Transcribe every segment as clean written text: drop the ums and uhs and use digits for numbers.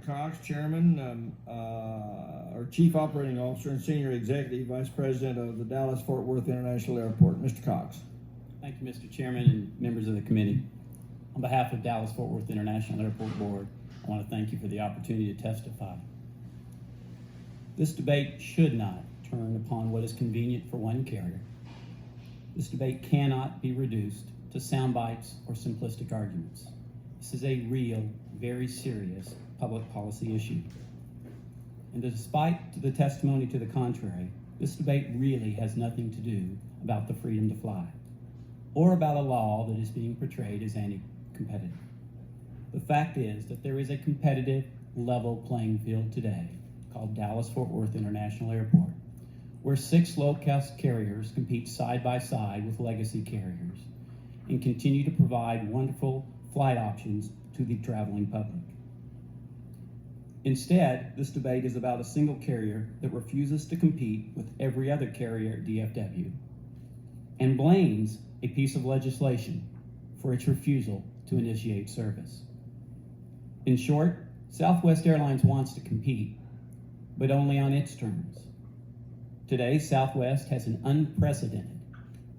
Cox, Chairman, or Chief Operating Officer and Senior Executive Vice President of the Dallas-Fort Worth International Airport. Mr. Cox. Thank you, Mr. Chairman and members of the committee. On behalf of Dallas-Fort Worth International Airport Board, I want to thank you for the opportunity to testify. This debate should not turn upon what is convenient for one carrier. This debate cannot be reduced to sound bites or simplistic arguments. This is a real, very serious public policy issue. And despite the testimony to the contrary, this debate really has nothing to do about the freedom to fly or about a law that is being portrayed as anti-competitive. The fact is that there is a competitive, level playing field today called Dallas-Fort Worth International Airport, where 6 low-cost carriers compete side by side with legacy carriers and continue to provide wonderful flight options to the traveling public. Instead, this debate is about a single carrier that refuses to compete with every other carrier at DFW and blames a piece of legislation for its refusal to initiate service. In short, Southwest Airlines wants to compete, but only on its terms. Today, Southwest has an unprecedented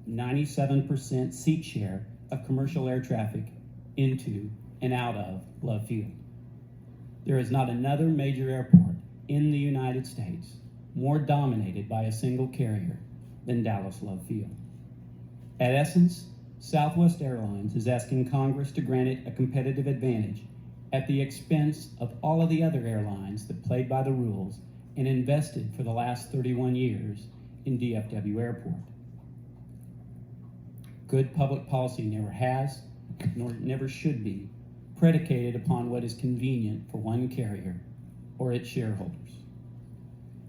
97% seat share of commercial air traffic into and out of Love Field. There is not another major airport in the United States more dominated by a single carrier than Dallas Love Field. At essence, Southwest Airlines is asking Congress to grant it a competitive advantage at the expense of all of the other airlines that played by the rules and invested for the last 31 years in DFW Airport. Good public policy never has, nor never should be, predicated upon what is convenient for one carrier or its shareholders.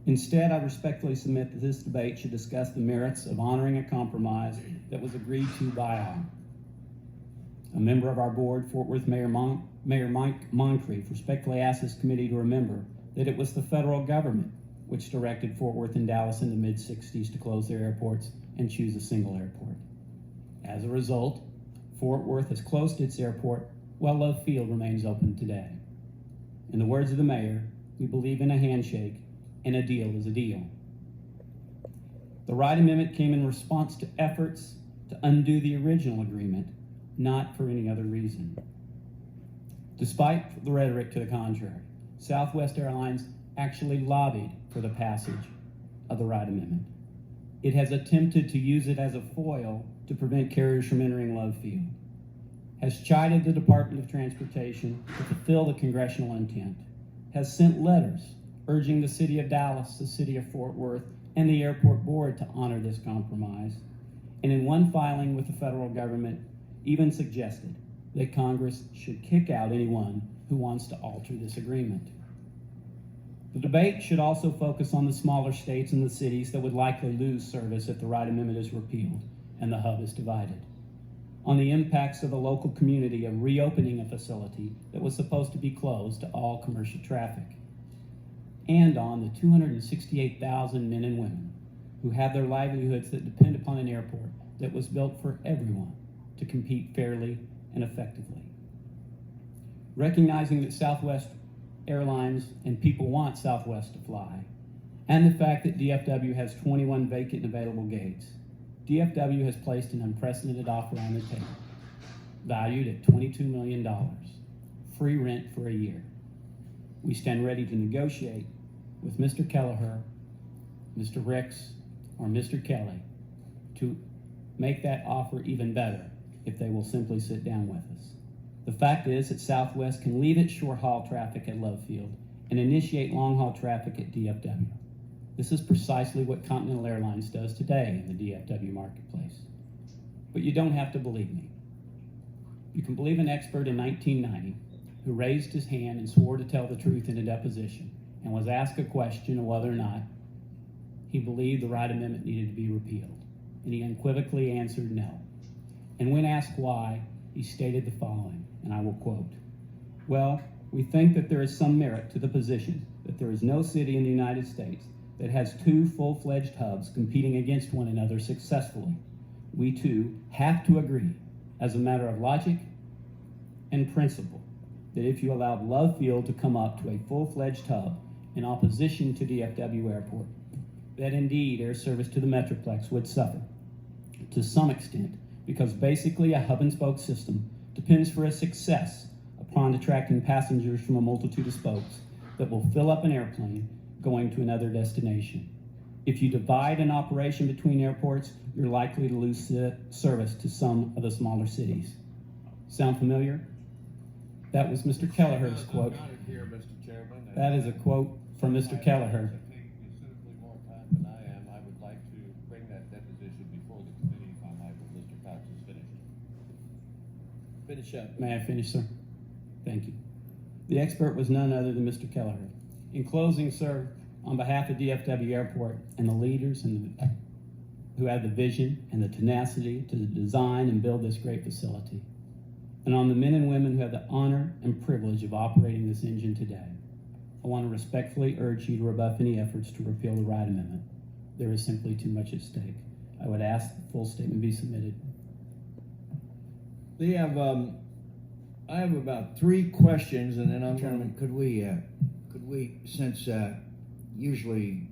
Instead, I respectfully submit that this debate should discuss the merits of honoring a compromise that was agreed to by all. A member of our board, Fort Worth Mayor Mike Moncrief, respectfully asked this committee to remember that it was the federal government which directed Fort Worth and Dallas in the mid-60s to close their airports and choose a single airport. As a result, Fort Worth has closed its airport while Love Field remains open today. In the words of the mayor, we believe in a handshake and a deal is a deal. The Wright Amendment came in response to efforts to undo the original agreement, not for any other reason. Despite the rhetoric to the contrary, Southwest Airlines actually lobbied for the passage of the Wright Amendment. It has attempted to use it as a foil to prevent carriers from entering Love Field, has chided the Department of Transportation to fulfill the congressional intent, has sent letters urging the city of Dallas, the city of Fort Worth, and the airport board to honor this compromise, and in one filing with the federal government, even suggested that Congress should kick out anyone who wants to alter this agreement. The debate should also focus on the smaller states and the cities that would likely lose service if the Wright Amendment is repealed and the hub is divided, on the impacts of the local community of reopening a facility that was supposed to be closed to all commercial traffic, and on the 268,000 men and women who have their livelihoods that depend upon an airport that was built for everyone to compete fairly and effectively. Recognizing that Southwest Airlines and people want Southwest to fly, and the fact that DFW has 21 vacant and available gates, DFW has placed an unprecedented offer on the table, valued at $22 million, free rent for a year. We stand ready to negotiate with Mr. Kelleher, Mr. Ricks, or Mr. Kelly to make that offer even better if they will simply sit down with us. The fact is that Southwest can leave its short-haul traffic at Love Field and initiate long-haul traffic at DFW. This is precisely what Continental Airlines does today in the DFW marketplace. But you don't have to believe me. You can believe an expert in 1990 who raised his hand and swore to tell the truth in a deposition and was asked a question of whether or not he believed the Wright Amendment needed to be repealed. And he unequivocally answered no. And when asked why, he stated the following, and I will quote, "Well, we think that there is some merit to the position that there is no city in the United States that has 2 full-fledged hubs competing against one another successfully. We too have to agree, as a matter of logic and principle, that if you allowed Love Field to come up to a full-fledged hub in opposition to DFW Airport, that indeed air service to the Metroplex would suffer to some extent, because basically a hub-and-spoke system depends for its success upon attracting passengers from a multitude of spokes that will fill up an airplane going to another destination. If you divide an operation between airports, you're likely to lose service to some of the smaller cities. Sound familiar? That was Mr. Kelleher's quote. I've got it here, Mr. Chairman. That is a quote from Mr. Kelleher. It takes considerably more time than I am. I would like to bring that deposition before the committee if I might, when Mr. Cox is finished. Finish up. May I finish, sir? Thank you. The expert was none other than Mr. Kelleher. In closing, sir, on behalf of DFW Airport and the leaders who had the vision and the tenacity to design and build this great facility, and on the men and women who have the honor and privilege of operating this engine today, I want to respectfully urge you to rebuff any efforts to repeal the Wright Amendment. There is simply too much at stake. I would ask the full statement be submitted. They have, I have about 3 questions, and then I'm Chairman, could we, since usually